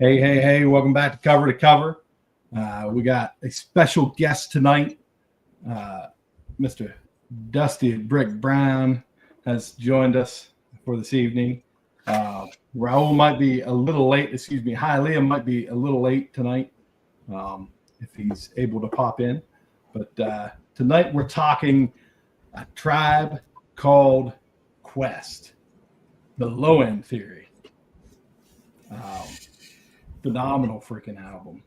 Hey, welcome back to Cover to Cover. We got a special guest tonight. Mr. Dusty Brick Brown has joined us for this evening. Raul might be a little late, Liam might be a little late tonight if he's able to pop in. But tonight we're talking a tribe called Quest, the Low End Theory. Phenomenal freaking album.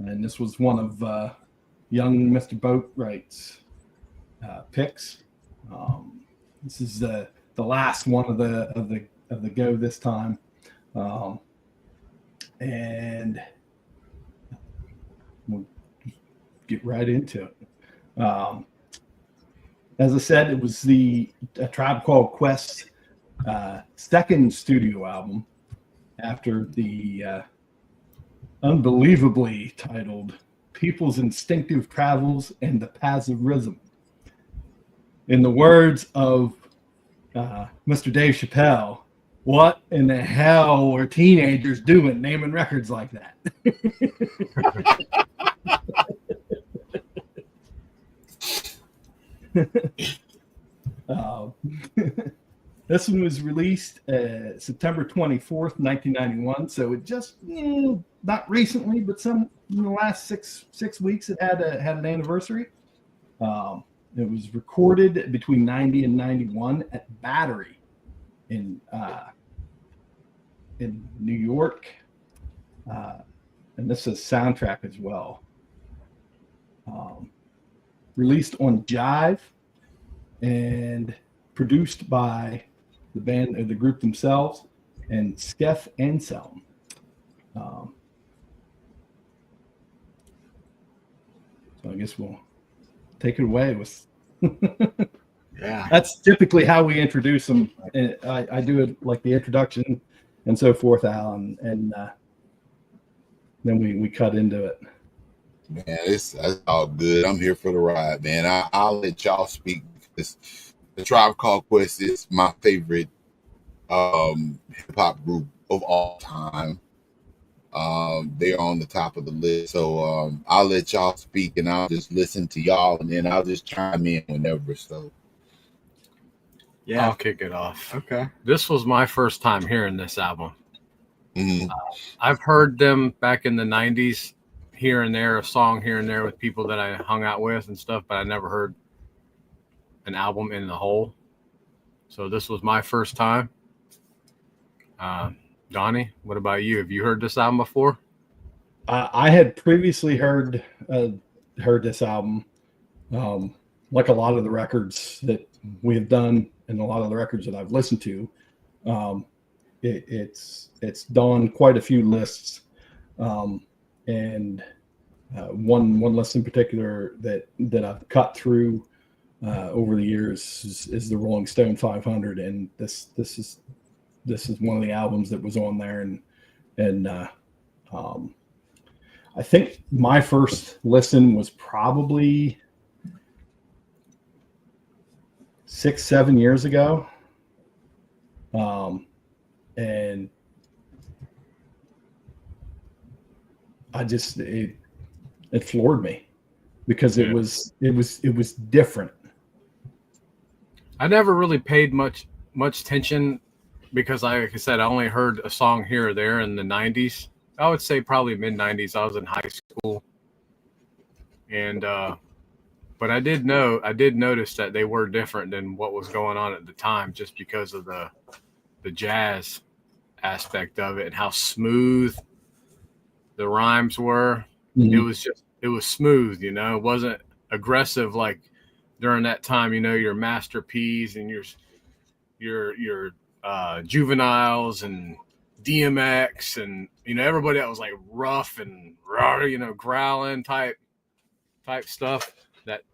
And this was one of young Mr. Boatwright's picks. This is the last one of the go this time. And we'll get right into it. As I said, it was a Tribe Called Quest second studio album after the unbelievably titled People's Instinctive Travels and the Paths of Rhythm. In the words of Mr. Dave Chappelle, what in the hell were teenagers doing naming records like that? This one was released September 24th, 1991. So it just, not recently, but in the last six weeks, it had an anniversary. It was recorded between 90 and 91 at Battery in New York. And this is soundtrack as well. Released on Jive and produced by the band or the group themselves and Skef Anselm. So I guess we'll take it away with. Yeah, that's typically how we introduce them. I do it like the introduction and so forth, Alan, and then we cut into it. Man, that's all good. I'm here for the ride, man. I'll let y'all speak because the Tribe Called Quest is my favorite hip hop group of all time. They're on the top of the list, so I'll let y'all speak and I'll just listen to y'all, and then I'll just chime in whenever. So, yeah, I'll kick it off. Okay, this was my first time hearing this album. Mm-hmm. I've heard them back in the '90s, here and there, a song here and there with people that I hung out with and stuff, but I never heard an album in the whole. So this was my first time. Donnie, what about you? Have you heard this album before? I had previously heard this album, like a lot of the records that we have done and a lot of the records that I've listened to. It's done quite a few lists, and one list in particular that I've cut through over the years is the Rolling Stone 500, and this is one of the albums that was on there, and I think my first listen was probably 6-7 years ago, and I just it floored me because it was different. I never really paid much attention because, like I said, I only heard a song here or there in the 90s. I would say probably mid-90s. I was in high school. And but I did notice that they were different than what was going on at the time, just because of the jazz aspect of it and how smooth the rhymes were. Mm-hmm. It was smooth, it wasn't aggressive like during that time, your Master P's and your Juveniles and DMX and everybody that was like rough and growling type stuff. That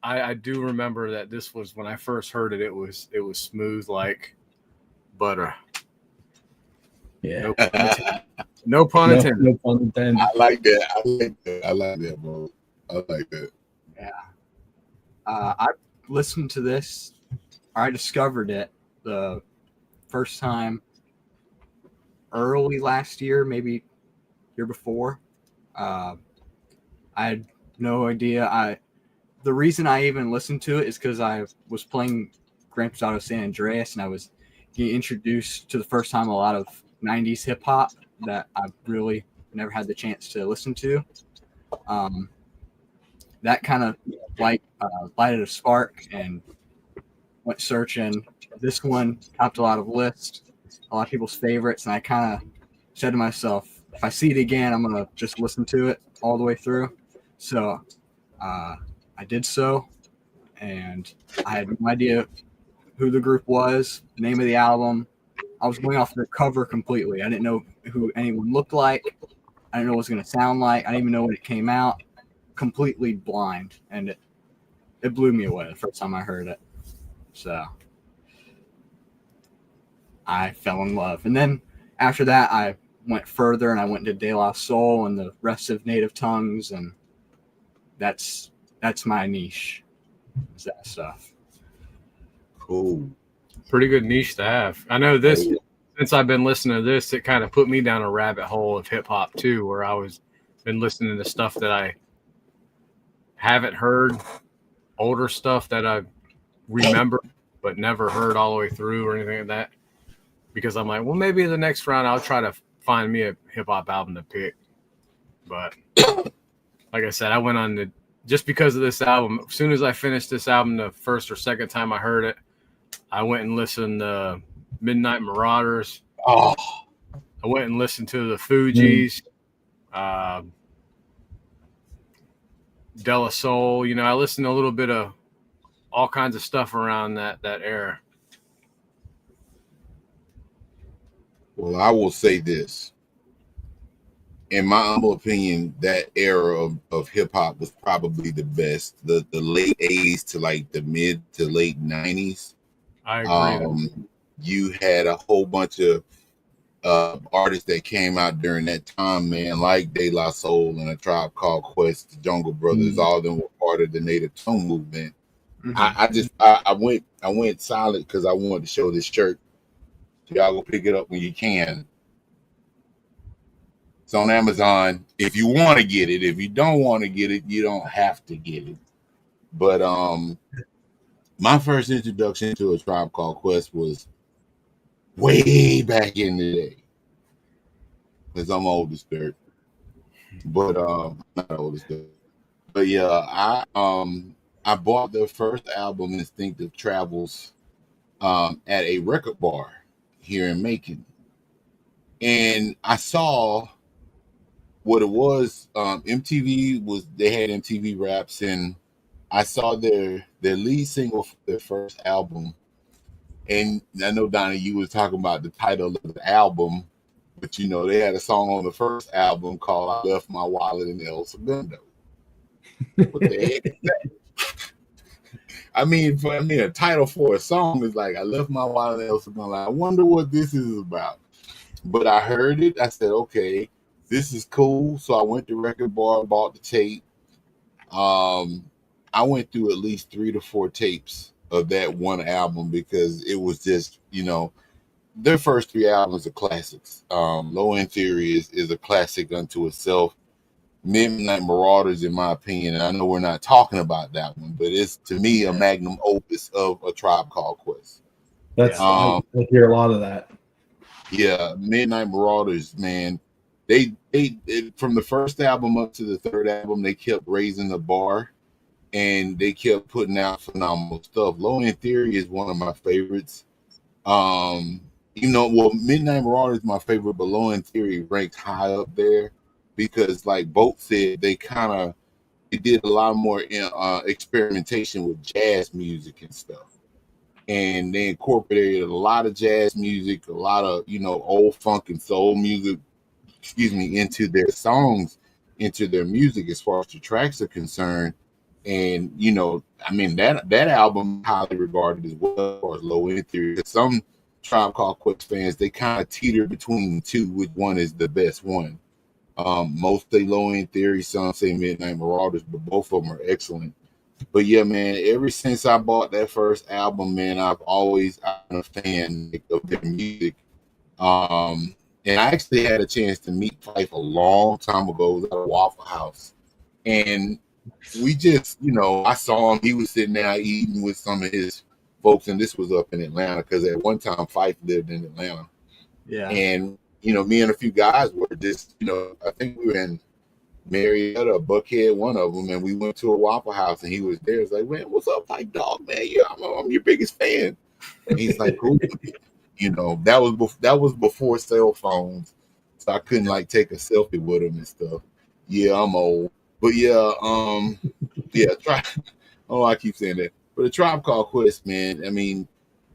I do remember that this was, when I first heard it, it was smooth like butter. Yeah. No pun intended. No pun intended. I like that, bro. I like that. Yeah. I listened to this. I discovered it the first time early last year, maybe year before. I had no idea. The reason I even listened to it is because I was playing Grand Theft Auto San Andreas, and I was getting introduced to the first time a lot of 90s hip hop that I really never had the chance to listen to. That kind of lighted a spark and went searching. This one topped a lot of lists, a lot of people's favorites, and I kind of said to myself, if I see it again, I'm gonna just listen to it all the way through. So I did so, and I had no idea who the group was, the name of the album. I was going off the cover completely. I didn't know who anyone looked like. I didn't know what it was going to sound like. I didn't even know when it came out. Completely blind, and it blew me away the first time I heard it. So I fell in love. And then after that, I went further, and I went to De La Soul and the rest of Native Tongues, and that's my niche. Is that stuff. Cool. Pretty good niche to have. I know this, since I've been listening to this, it kind of put me down a rabbit hole of hip hop too, where I was been listening to stuff that I haven't heard, older stuff that I remember but never heard all the way through or anything like that. Because I'm like, well, maybe the next round I'll try to find me a hip hop album to pick. But like I said, I went on the just because of this album. As soon as I finished this album, the first or second time I heard it, I went and listened to Midnight Marauders. Oh, I went and listened to the Fugees, De La Soul. You know, I listened to a little bit of all kinds of stuff around that era. well, I will say this. In my humble opinion, that era of hip hop was probably the best. The late 80s to like the mid to late 90s. I agree. You had a whole bunch of artists that came out during that time, man, like De La Soul and A Tribe Called Quest, the Jungle Brothers. All of them were part of the Native Tongue movement. I went silent because I wanted to show this shirt. So y'all go pick it up when you can. It's on Amazon if you want to get it. If you don't want to get it, you don't have to get it. But my first introduction to A Tribe Called Quest was way back in the day. Because I'm old as dirt. But not old as dirt. But yeah, I bought their first album, Instinctive Travels, at a record bar here in Macon. And I saw what it was. MTV they had MTV Raps, and I saw their lead single for their first album. And I know, Donnie, you was talking about the title of the album, but you know, they had a song on the first album called I Left My Wallet in El Segundo. What the heck is that? I mean, a title for a song is like I Left My Wallet in El Segundo. I wonder what this is about. But I heard it. I said, okay, this is cool. So I went to record bar, bought the tape. I went through at least 3 to 4 tapes of that one album because it was just, you know, their first 3 albums are classics. Low End Theory is a classic unto itself. Midnight Marauders, in my opinion, and I know we're not talking about that one, but it's to me a magnum opus of A Tribe Called Quest. I hear a lot of that. Yeah, Midnight Marauders, man. They from the first album up to the third album, they kept raising the bar, and they kept putting out phenomenal stuff. Low End Theory is one of my favorites. Midnight Marauders is my favorite, but Low End Theory ranks high up there because, like Boat said, they did a lot more experimentation with jazz music and stuff, and they incorporated a lot of jazz music, a lot of old funk and soul music, into their songs, into their music as far as the tracks are concerned. And that album highly regarded as well as far as Low End Theory. Some Tribe Called Quest fans, they kind of teeter between the two, which one is the best one. Most say Low End Theory, some say Midnight Marauders, but both of them are excellent. But yeah, man, ever since I bought that first album, man, I've always been a fan of their music. And I actually had a chance to meet Fife a long time ago. It was at a Waffle House. And we just, I saw him. He was sitting there eating with some of his folks. And this was up in Atlanta because at one time Fife lived in Atlanta. Yeah. And, me and a few guys were just, I think we were in Marietta, Buckhead, one of them. And we went to a Waffle House and he was there. It's like, man, what's up, like, dog, man? Yeah, I'm your biggest fan. And he's like, cool. That was before cell phones, so I couldn't like take a selfie with him and stuff. Yeah, I'm old, but yeah, try. Oh, I keep saying that. But the Tribe Called Quest, man. I mean,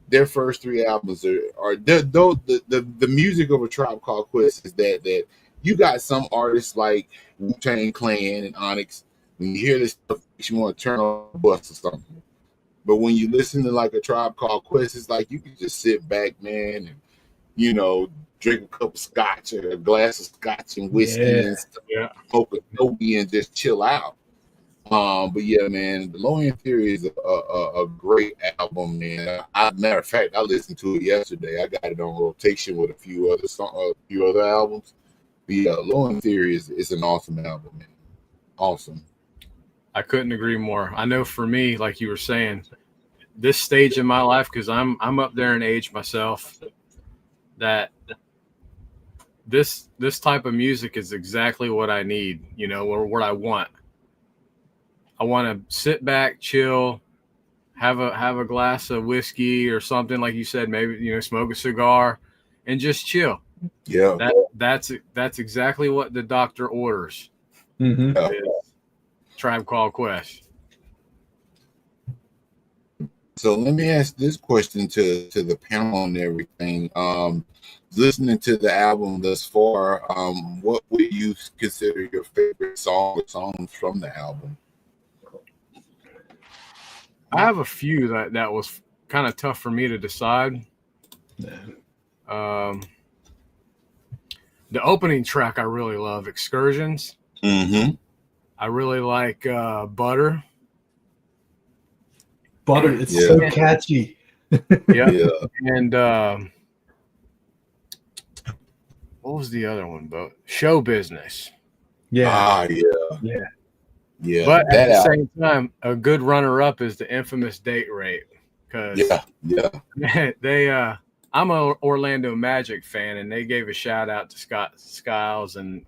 their first 3 albums are the music of a Tribe Called Quest is that you got some artists like Wu-Tang Clan and Onyx. When you hear this stuff, you want to turn on a bus or something. But when you listen to like a Tribe Called Quest, it's like you can just sit back, man, and drink a cup of scotch or a glass of scotch and whiskey and stuff, smoke a stogie and just chill out. But yeah, man, the Low End Theory is a great album, man. Matter of fact, I listened to it yesterday. I got it on rotation with a few other albums. But yeah, Low End Theory is an awesome album, man. Awesome. I couldn't agree more. I know for me, like you were saying, this stage in my life, because I'm up there in age myself, that this type of music is exactly what I need, or what I want. I want to sit back, chill, have a glass of whiskey or something, like you said, maybe smoke a cigar, and just chill. Yeah, that's exactly what the doctor orders. Mm-hmm. Yeah. Tribe Called Quest. So let me ask this question to the panel and everything. Listening to the album thus far, what would you consider your favorite song or songs from the album? I have a few that was kind of tough for me to decide. The opening track I really love, Excursions. Mm-hmm. I really like Butter. Butter, it's so catchy. Yeah. And what was the other one? But Show Business. Yeah. Yeah. But at the same time, a good runner-up is the infamous Date Rape. Because they I'm an Orlando Magic fan, and they gave a shout out to Scott Skiles and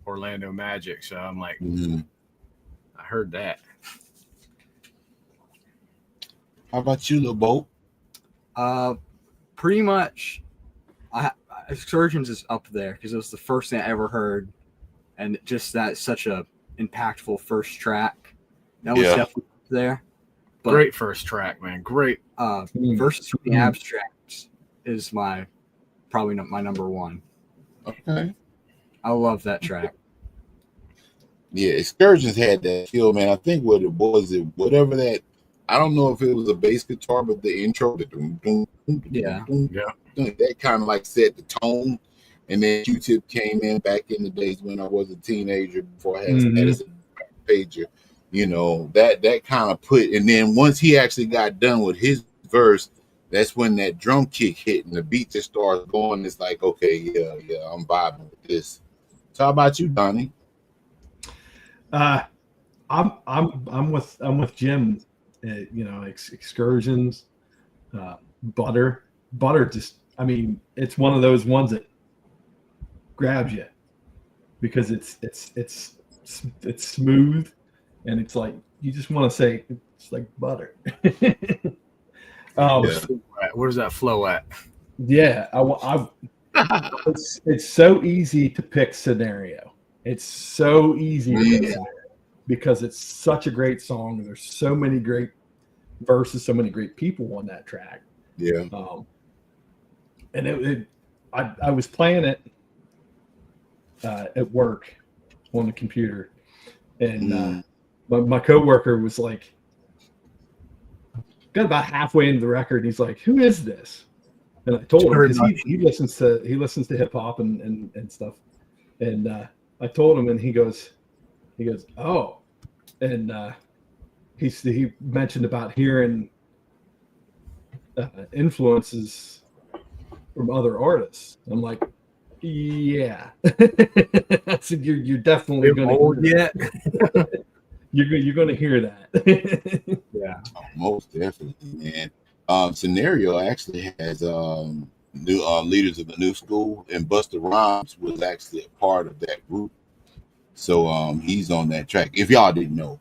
Orlando Magic. So I'm like, I heard that. How about you, Lil Bo? Pretty much, Excursions is up there because it was the first thing I ever heard, and just that's such a impactful first track. That was definitely up there. But, great first track, man. Great. Verses from the Abstract is probably my number one. Okay. I love that track. Yeah, Excursions had that feel, man. I think what it was, whatever that. I don't know if it was a bass guitar, but the intro, that kind of like set the tone. And then Q-Tip came in back in the days when I was a teenager, before I had an Edison pager. That kind of put. And then once he actually got done with his verse, that's when that drum kick hit and the beat just starts going. It's like, okay, yeah, I'm vibing with this. So how about you, Donnie? I'm with Jim. Excursions, Butter just, I mean, it's one of those ones that grabs you because it's smooth, and it's like you just want to say it's like butter. Where's that flow at? Yeah, it's so easy to pick scenario. It's so easy to pick scenario because it's such a great song. And there's so many great verses, so many great people on that track. Yeah. And I was playing it at work on the computer, and my coworker was like, got about halfway into the record, and he's like, "Who is this?" And I told him, because he listens to hip hop and stuff, and I told him, and he goes, "Oh," and he mentioned about hearing influences from other artists. I'm like, Yeah. So you're definitely Bit going to old yet? you're going to hear that. Yeah. Most definitely, man. Scenario actually has new leaders of the new school, and Busta Rhymes was actually a part of that group. So he's on that track. If y'all didn't know,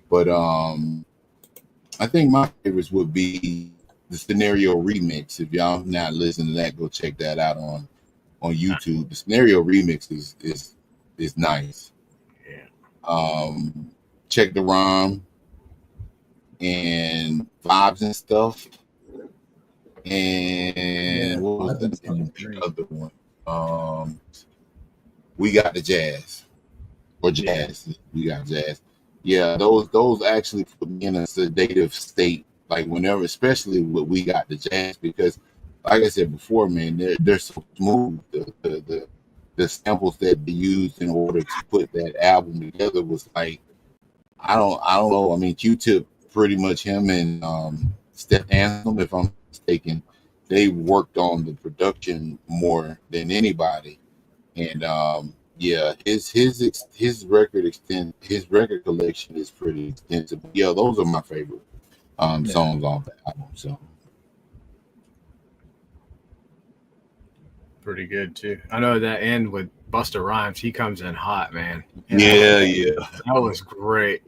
but I think my favorites would be the Scenario remix. If y'all not listening to that, go check that out on YouTube. The Scenario remix is nice. Yeah. Check the rhyme and vibes and stuff. And what was the other one? We got the jazz or jazz. We got jazz. Yeah, those actually put me in a sedative state. Like whenever, especially what we got the jazz, because like I said before, man, they're so smooth. The samples that they used in order to put that album together was like I don't know. I mean, Q-Tip, pretty much him and Steph Anthem, if I'm not mistaken, they worked on the production more than anybody. And yeah, his record collection is pretty extensive. Yeah, those are my favorite songs off the album. So Pretty good too. I know that end with Busta Rhymes, he comes in hot, man. yeah. That was great.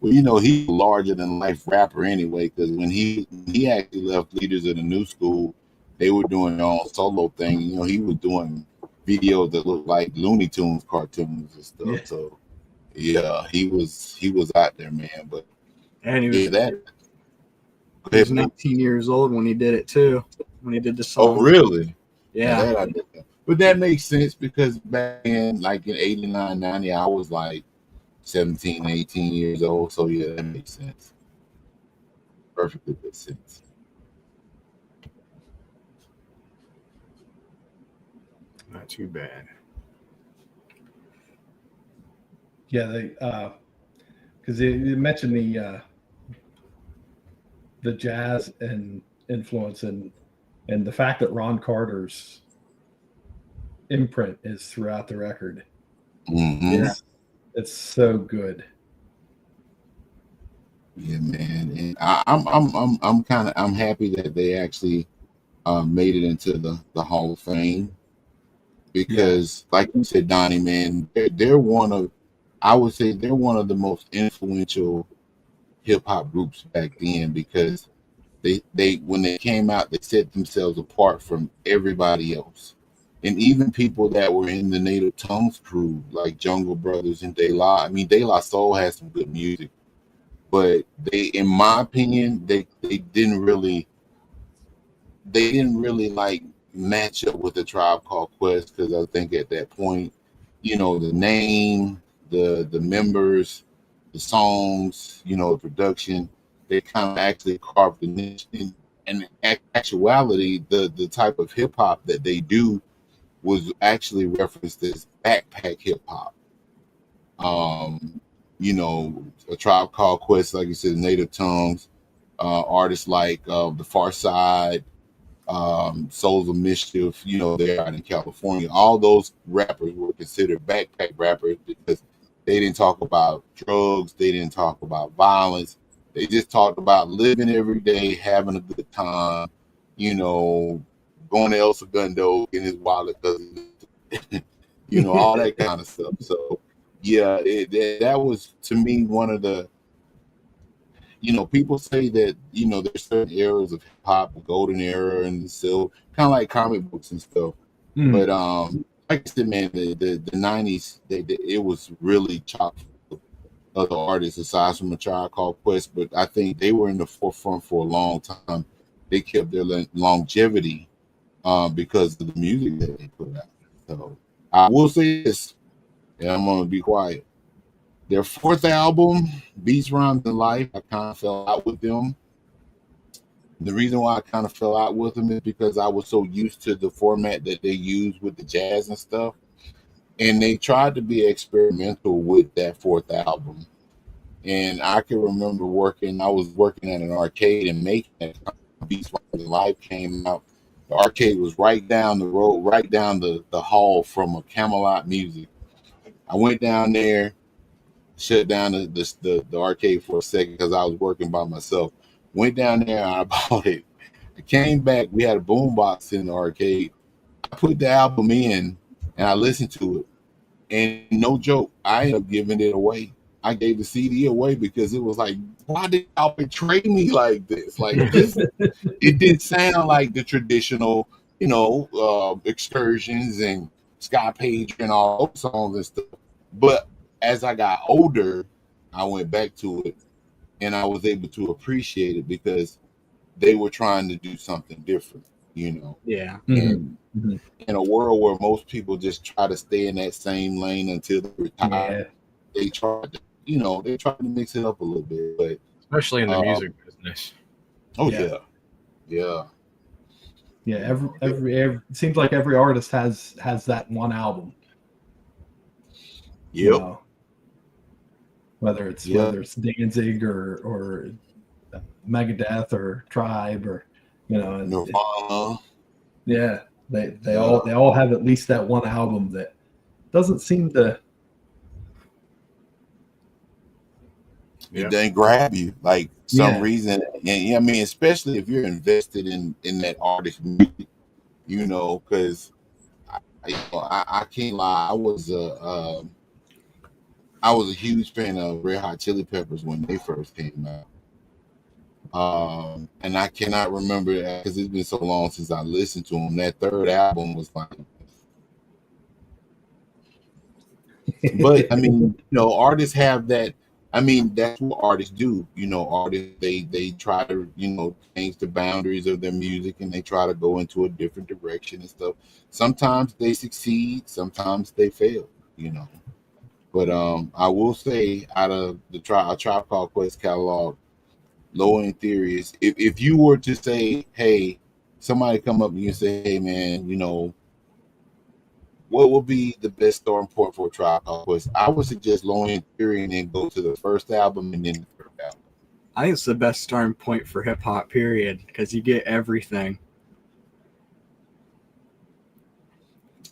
Well, you know, he's a larger than life rapper anyway, because when he actually left Leaders of the New School, they were doing their own solo thing. You know, he was doing videos that looked like Looney Tunes cartoons and stuff. Yeah. So yeah, he was out there, man. But And he was 19 years old when he did it too. When he did the song. Oh, really? Yeah. That I didn't know. But that makes sense because back in like in 89, 90, I was like 17, 18 years old. So yeah, that makes sense. Perfectly good sense. Not too bad. Yeah, they because you mentioned the jazz and influence and the fact that Ron Carter's imprint is throughout the record. Mm-hmm. It's so good. Yeah, man, and I'm happy that they actually made it into the Hall of Fame because, like you said, Donnie, man, they're one of, I would say they're one of the most influential hip hop groups back then because they when they came out, they set themselves apart from everybody else, and even people that were in the Native Tongues crew like Jungle Brothers and De La. I mean, De La Soul has some good music. But they, in my opinion, they didn't really like match up with the Tribe Called Quest because I think at that point, you know, the name, the members, the songs, you know, the production, they kind of actually carved the niche. And in actuality, the type of hip hop that they do was actually referenced as backpack hip hop. You know, a Tribe Called Quest, like you said, Native Tongues, artists like The Far Side, Souls of Mischief, you know, they're out in California. All those rappers were considered backpack rappers because they didn't talk about drugs, they didn't talk about violence. They just talked about living every day, having a good time, you know, going to El Segundo in his wallet, you know, all that kind of stuff. So, yeah, that was to me one of the, you know, people say that, you know, there's certain eras of hip hop, the golden era and the silver, kind of like comic books and stuff. But like I said, man, the 90s, it was really chock full of other artists aside from a Tribe Called Quest. But I think they were in the forefront for a long time. They kept their longevity because of the music that they put out. So I will say this, and I'm gonna be quiet. Their fourth album, Beats, Rhymes, and Life, I kind of fell out with them. The reason why I kind of fell out with them is because I was so used to the format that they use with the jazz and stuff. And they tried to be experimental with that fourth album. And I can remember I was working at an arcade and making it. Beats, Rhymes, and Life came out. The arcade was right down the road, right down the hall from a Camelot Music. I went down there, shut down the arcade for a second because I was working by myself. Went down there and I bought it. I came back. We had a boombox in the arcade. I put the album in and I listened to it. And no joke, I ended up giving it away. I gave the CD away because it was like, why did y'all betray me like this? Like this, it didn't sound like the traditional, excursions and Sky Page and all those songs and stuff. But as I got older, I went back to it and I was able to appreciate it because they were trying to do something different, Yeah. And in a world where most people just try to stay in that same lane until they retire, they try to mix it up a little bit, but especially in the music business. Oh Yeah. yeah. Every it seems like every artist has that one album. Yep. Whether it's Danzig or Megadeth or Tribe or Nirvana. They all have at least that one album that doesn't seem to. It doesn't grab you like some reason, and I mean, especially if you're invested in that artist music, because I can't lie, I was a huge fan of Red Hot Chili Peppers when they first came out, and I cannot remember that because it's been so long since I listened to them. That third album was like, but I mean, artists have that. I mean, that's what artists do. Artists, they try to, change the boundaries of their music and they try to go into a different direction and stuff. Sometimes they succeed, sometimes they fail, But I will say, out of the Tribe Called Quest catalog, Low End Theory is, if you were to say, hey, somebody come up to you and say, hey, man, what would be the best starting point for a Tribe Called Quest? I would suggest Low End Theory and then go to the first album and then the third album. I think it's the best starting point for hip hop, period, because you get everything.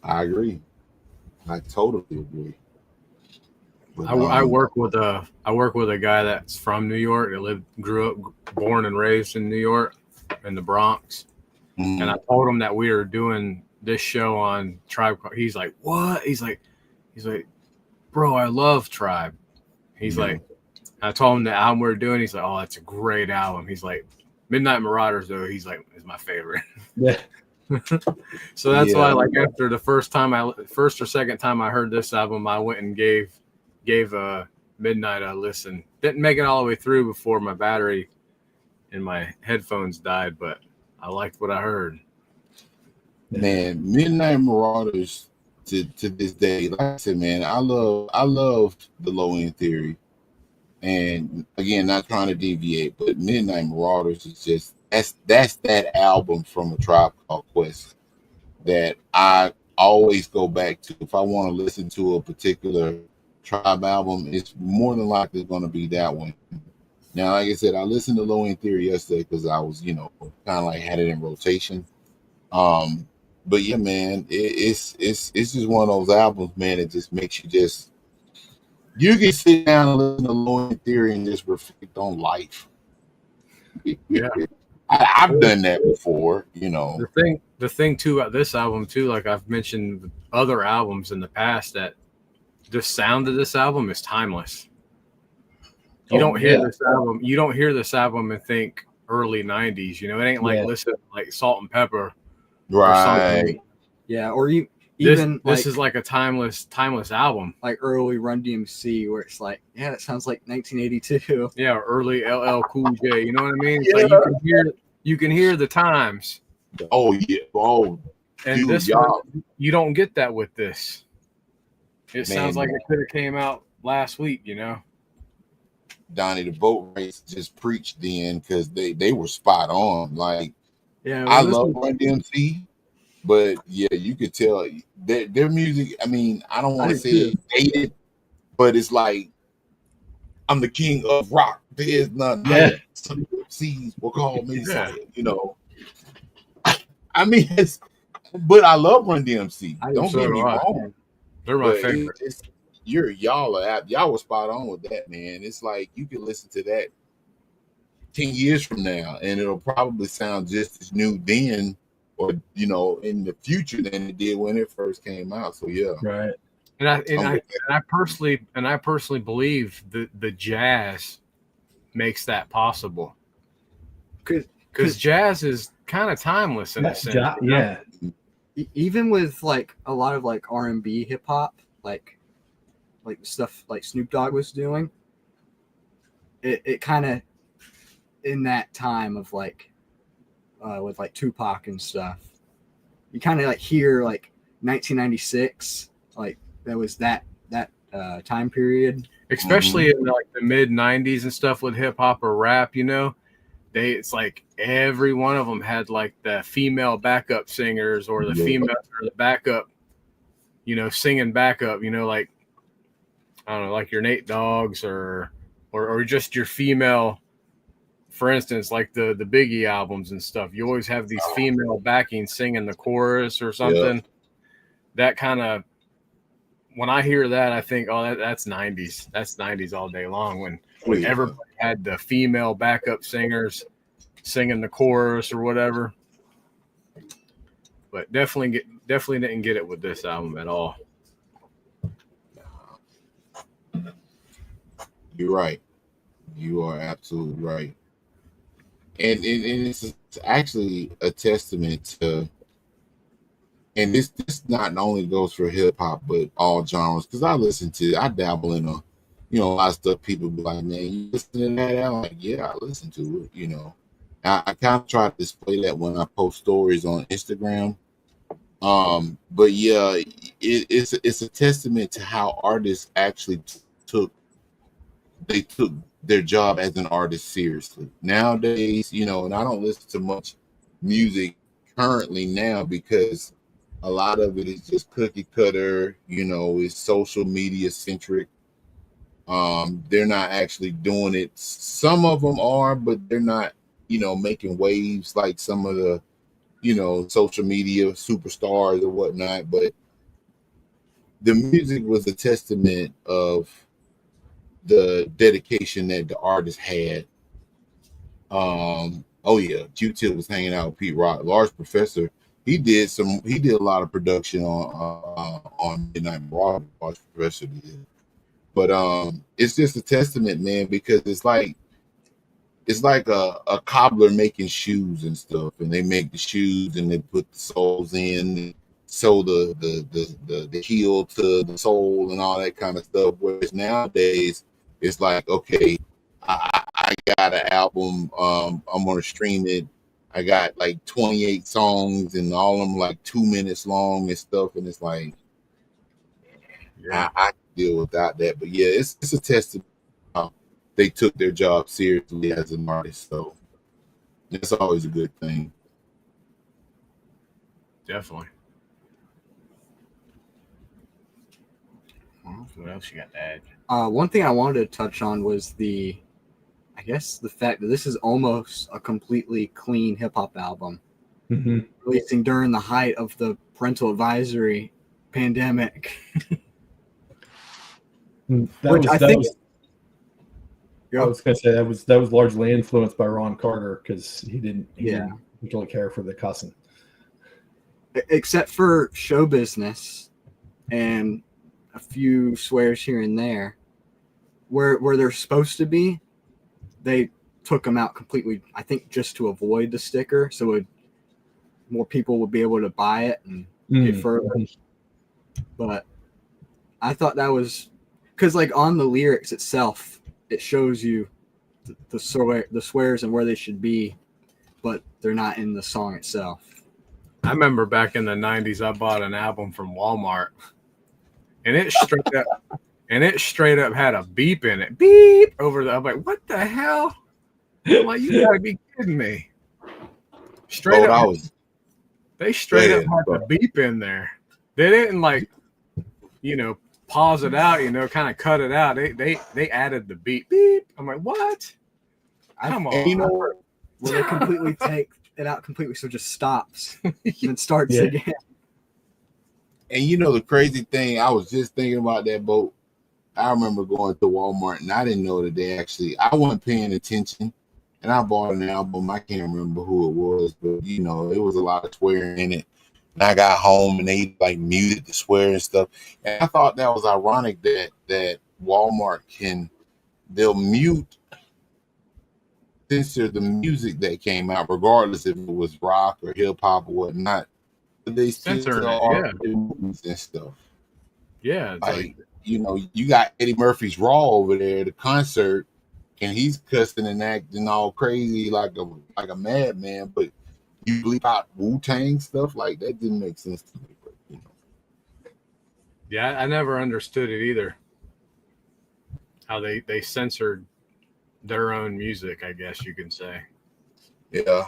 I agree. I totally agree. But, I work with a guy that's from New York. Grew up, born and raised in New York, in the Bronx. Mm-hmm. And I told him that we were doing this show on Tribe. He's like, what? He's like, bro, I love Tribe. He's like, I told him the album we're doing. He's like, oh, that's a great album. He's like, Midnight Marauders, though, he's like, is my favorite. Yeah. So that's why, like, after the first or second time I heard this album, I went and gave Midnight a listen. Didn't make it all the way through before my battery in my headphones died, but I liked what I heard. Man, Midnight Marauders to this day, like I said, man, I love the Low End Theory. And again, not trying to deviate, but Midnight Marauders is just that's that album from a Tribe Called Quest that I always go back to. If I want to listen to a particular Tribe album, it's more than likely going to be that one. Now, like I said, I listened to Low End Theory yesterday because I was, kind of like had it in rotation. But yeah, man, it's just one of those albums, man. It just makes you can sit down and listen to Low End Theory and just reflect on life. Yeah, I've done that before, The thing too about this album too, like I've mentioned with other albums in the past, that the sound of this album is timeless. You don't hear this album and think early 90s. It ain't like listen like Salt and Pepper. Right. Yeah, or this is like a timeless album. Like early Run DMC, where it's like, yeah, that sounds like 1982. Yeah, early LL Cool J. You know what I mean? It's like you can hear the times. Oh yeah. Oh, and dude, this one, you don't get that with this. It sounds like it could have came out last week. Donnie the Boat Race just preached then because they were spot on. Like, yeah, I love Run DMC, but yeah, you could tell their music. I mean, I don't want to say it's dated, but it's like, I'm the king of rock. There's none. Yeah. Some MCs will call me, I mean, but I love Run DMC. I Don't so get do me I. wrong. They're my But favorite. y'all were spot on with that, man. It's like you can listen to that 10 years from now, and it'll probably sound just as new then, or in the future than it did when it first came out. So yeah, Right. And I personally believe the jazz makes that possible. Because jazz is kind of timeless in a sense. Yeah. Even with like a lot of like R&B hip hop, like stuff like Snoop Dogg was doing, it kind of in that time of like with like Tupac and stuff, you kind of like hear like 1996, like that was that time period, Especially in like the mid '90s and stuff with hip hop or rap. It's like every one of them had like the female backup singers or the female or the backup, singing backup. Like I don't know, like your Nate Dogg's or just your female. For instance, like the Biggie albums and stuff, you always have these female backing singing the chorus or something. Yeah. That kind of, when I hear that, I think, oh, that's 90s. That's 90s all day long when everybody had the female backup singers singing the chorus or whatever. But definitely didn't get it with this album at all. You're right. You are absolutely right. And it's actually a testament to, and this not only goes for hip hop but all genres. Because I dabble in a lot of stuff. People be like, "Man, you listen to that?" I'm like, "Yeah, I listen to it." I kind of try to display that when I post stories on Instagram. But yeah, it's a testament to how artists actually took their job as an artist seriously. Nowadays, and I don't listen to much music currently now because a lot of it is just cookie cutter, it's social media centric. They're not actually doing it. Some of them are, but they're not, making waves like some of the, social media superstars or whatnot. But the music was a testament of the dedication that the artist had. Oh yeah, Q-Tip was hanging out with Pete Rock. Large Professor, he did a lot of production on Midnight Marauders. Large Professor did. But it's just a testament, man, because it's like a cobbler making shoes and stuff, and they make the shoes and they put the soles in, sew the heel to the sole and all that kind of stuff. Whereas nowadays it's like, okay, I got an album, I'm gonna stream it. I got like 28 songs and all of them like 2 minutes long and stuff, and it's like, I can deal without that. But yeah, it's a testament how they took their job seriously as an artist. So it's always a good thing. Definitely. What else you got to add? One thing I wanted to touch on was the fact that this is almost a completely clean hip hop album, releasing during the height of the parental advisory pandemic. I was going to say that was largely influenced by Ron Carter because he didn't really care for the cussing, except for show business and a few swears here and there. Where they're supposed to be, they took them out completely. I think just to avoid the sticker, so more people would be able to buy it and get further. But I thought that was because, like, on the lyrics itself, it shows you the swears and where they should be, but they're not in the song itself. I remember back in the 90s, I bought an album from Walmart, and it straight up had a beep in it. Beep over the. I'm like, what the hell? I'm like, you gotta be kidding me. Straight up, they straight up had the beep in there. They didn't pause it out, kind of cut it out. They added the beep. I'm like, what? Come on. Will they completely it out completely, so it just stops and then starts Yeah. again. And you know the crazy thing, I was just thinking about that boat. I remember going to Walmart and I didn't know that I wasn't paying attention, and I bought an album. I can't remember who it was, but you know, it was a lot of swearing in it. And I got home and they like muted the swear and stuff. And I thought that was ironic that Walmart they'll censor the music that came out, regardless if it was rock or hip hop or whatnot. But they censor Censoring it, all yeah. the movies and stuff. Yeah, it's like You know, you got Eddie Murphy's Raw over there, the concert, and he's cussing and acting all crazy like a madman, but you bleep out Wu-Tang stuff, like that didn't make sense to me. But you know. yeah, I never understood it either. How they censored their own music, I guess you can say. Yeah.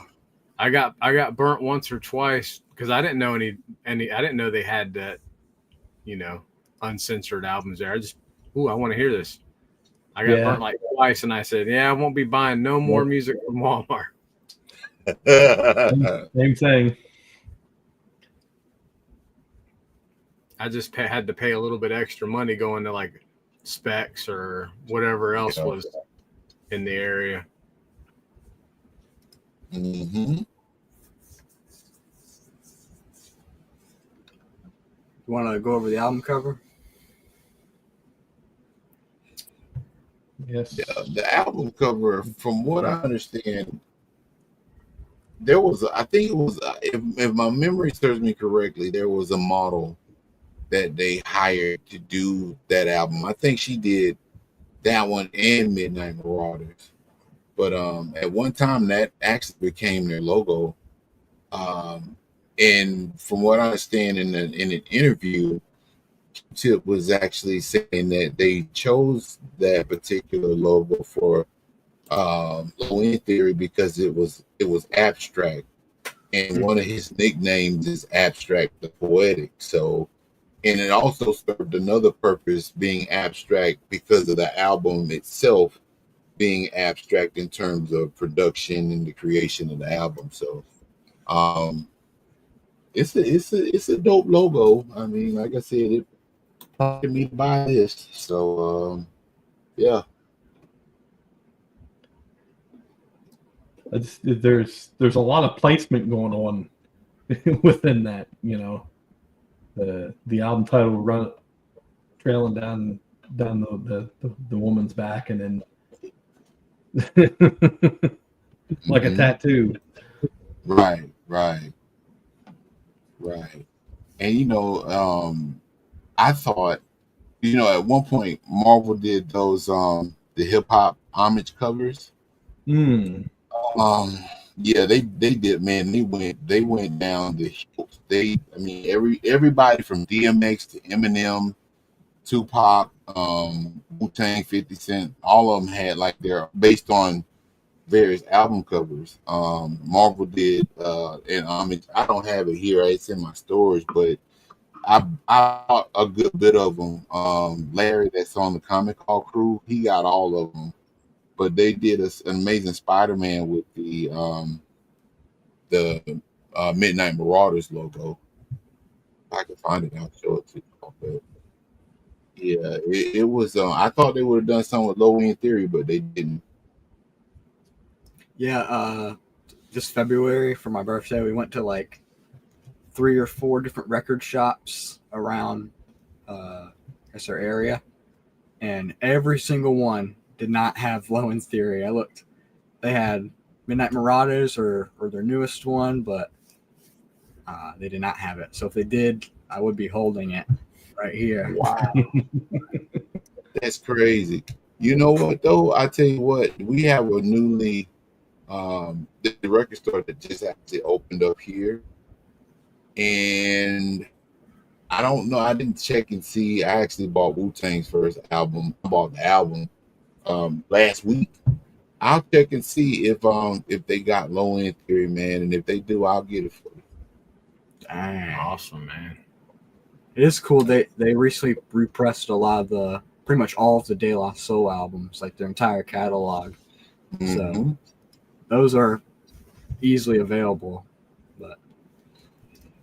I got burnt once or twice because I didn't know any I didn't know they had that, you know, uncensored albums there. I want to hear this. I got burnt like twice, and I said, yeah, I won't be buying no more music from Walmart. Same thing. I just had to pay a little bit extra money going to like Specs or whatever else was in the area. Mm-hmm. You want to go over the album cover? Yes. Yeah, the album cover, from what I understand, there was, I think it was, if my memory serves me correctly, there was a model that they hired to do that album. I think she did that one and Midnight Marauders. But at one time that actually became their logo. And from what I understand in an interview, Tip was actually saying that they chose that particular logo for Low End Theory because it was abstract, and one of his nicknames is Abstract the Poetic. So, and it also served another purpose, being abstract because of the album itself being abstract in terms of production and the creation of the album. So, it's a dope logo. I mean, like I said, it prompted me to buy this. So, yeah. There's a lot of placement going on within that, you know. The album title trailing down the woman's back, and then like a tattoo. Right. And you know, I thought, you know, at one point Marvel did those the hip hop homage covers. Yeah, they did, man. They went down the hills. Everybody from DMX to Eminem, Tupac, Wu-Tang, 50 Cent, all of them had like their, based on various album covers. Marvel did an homage. I don't have it here, it's in my storage, but I bought a good bit of them. Larry, that's on the Comic Hall crew, he got all of them. But they did an amazing Spider-Man with the Midnight Marauders logo. If I can find it, I'll show it to you. But yeah, it was. I thought they would have done something with Low End Theory, but they didn't. Yeah, this February for my birthday, we went to like 3 or 4 different record shops around our area, and every single one did not have Low End Theory. I looked; they had Midnight Marauders or their newest one, but they did not have it. So if they did, I would be holding it right here. Wow, that's crazy. You know what though? I tell you what, we have a newly the record store that just actually opened up here, and I don't know. I didn't check and see. I actually bought Wu-Tang's first album. I bought the album last week. I'll check and see if they got Low End Theory, man, and if they do, I'll get it for you. Dang. Awesome, man. It is cool. They recently repressed a lot of pretty much all of the De La Soul albums, like their entire catalog. Mm-hmm. So those are easily available. But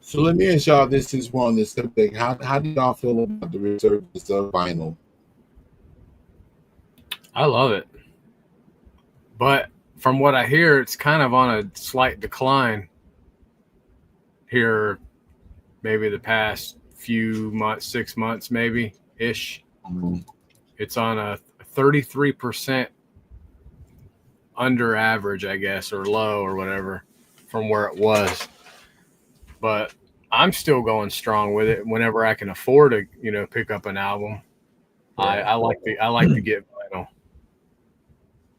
So let me ask y'all this is one this subject. How do y'all feel about the resurgence of vinyl? I love it. But from what I hear, it's kind of on a slight decline here, maybe the past few months, 6 months, maybe ish. It's on a 33% under average, I guess, or low or whatever from where it was. But I'm still going strong with it whenever I can afford to, pick up an album. I like to get vinyl.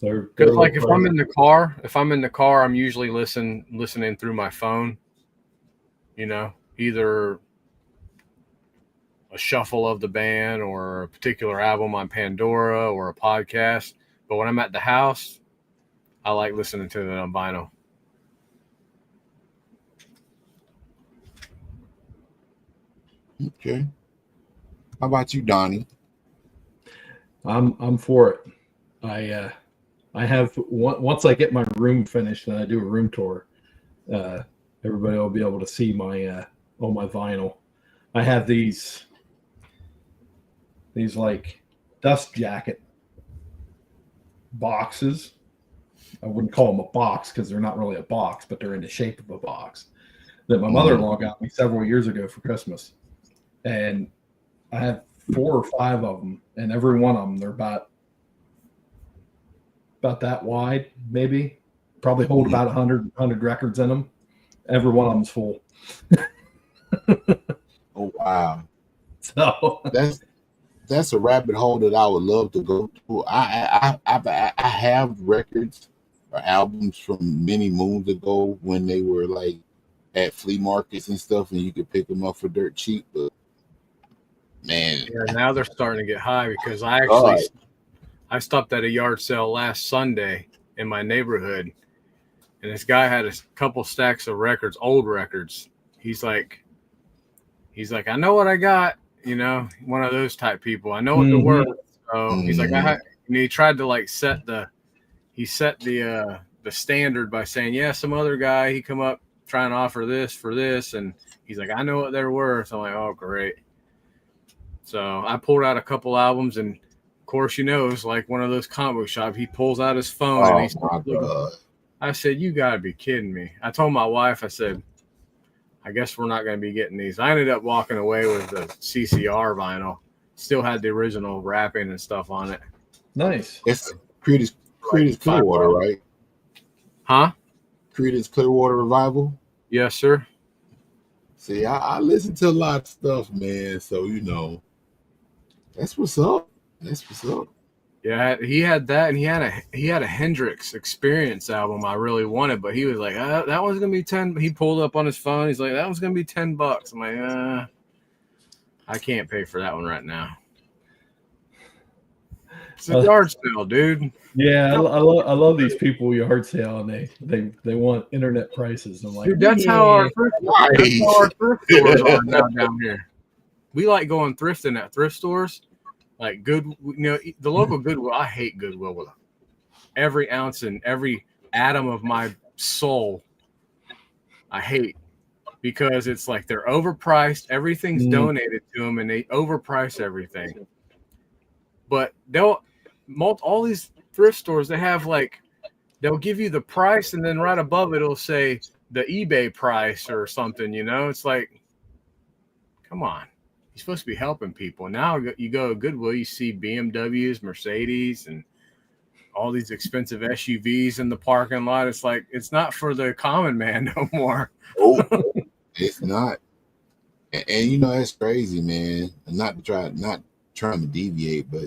Because like if I'm in the car, I'm usually listening through my phone. Either a shuffle of the band or a particular album on Pandora or a podcast. But when I'm at the house, I like listening to it on vinyl. Okay. How about you, Donnie? I'm for it. I have once I get my room finished and I do a room tour, everybody will be able to see my all my vinyl. I have these like dust jacket boxes. I wouldn't call them a box because they're not really a box, but they're in the shape of a box that my mother-in-law got me several years ago for Christmas. And I have 4 or 5 of them, and every one of them, they're about that wide, maybe. Probably hold about 100 records in them. Every one of them's full. Oh, wow. So that's a rabbit hole that I would love to go to. I have records or albums from many moons ago when they were like at flea markets and stuff, and you could pick them up for dirt cheap. But man, yeah, now they're starting to get high because I stopped at a yard sale last Sunday in my neighborhood, and this guy had a couple stacks of records, old records. He's like, I know what I got. One of those type people. I know what they're worth. So he's like, and he tried to like set the standard by saying, yeah, some other guy, he come up trying to offer this for this. And he's like, I know what they're worth. I'm like, oh, great. So I pulled out a couple albums, and of course, it's like one of those comic book shops. He pulls out his phone and he's looking. I said, you gotta be kidding me. I told my wife, I said, I guess we're not going to be getting these. I ended up walking away with the CCR vinyl. Still had the original wrapping and stuff on it. Nice. It's Creedence Clearwater, right? Huh? Creedence Clearwater Revival? Yes, sir. See, I listen to a lot of stuff, man. So, that's what's up. That's what's up. Yeah, he had that, and he had a Hendrix Experience album I really wanted, but he was like, that one's gonna be 10. He pulled up on his phone. He's like, that one's gonna be $10. I'm like, I can't pay for that one right now. It's a yard sale, dude. Yeah, I love these people yard sale, and they want internet prices. I'm like, dude, that's how our thrift stores are now down here. We like going thrifting at thrift stores. Like the local Goodwill. I hate Goodwill with every ounce and every atom of my soul. I hate because it's like they're overpriced. Everything's donated to them, and they overprice everything. But all these thrift stores, they have they'll give you the price, and then right above it, it'll say the eBay price or something. It's like, come on. You're supposed to be helping people. Now you go to Goodwill, you see BMWs, Mercedes, and all these expensive SUVs in the parking lot. It's like, it's not for the common man no more. Oh, it's not. And that's crazy, man. Not trying to deviate, but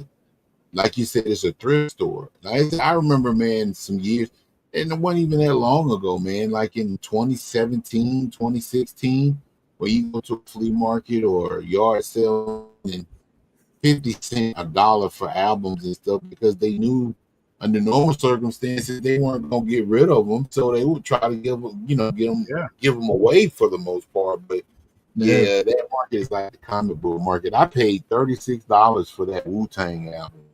like you said, it's a thrift store. I remember, man, some years, and it wasn't even that long ago, man, like in 2017, 2016, where you go to a flea market or a yard sale and 50 cents, $1 for albums and stuff, because they knew under normal circumstances they weren't gonna get rid of them, so they would try to give them away for the most part. But yeah, that market is like the comic book market. I paid $36 for that Wu-Tang album,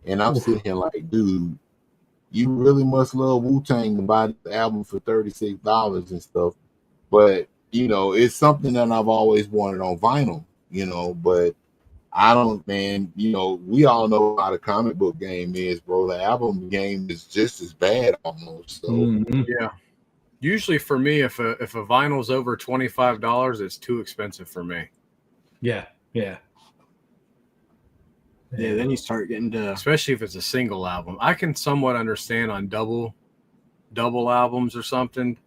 and I'm sitting here like, dude, you really must love Wu-Tang to buy the album for $36 and stuff. But it's something that I've always wanted on vinyl, but I don't, man, we all know how the comic book game is, bro. The album game is just as bad almost. So Yeah. Usually for me, if a vinyl's over $25, it's too expensive for me. Yeah. Yeah, then you start getting to, especially if it's a single album. I can somewhat understand on double albums or something.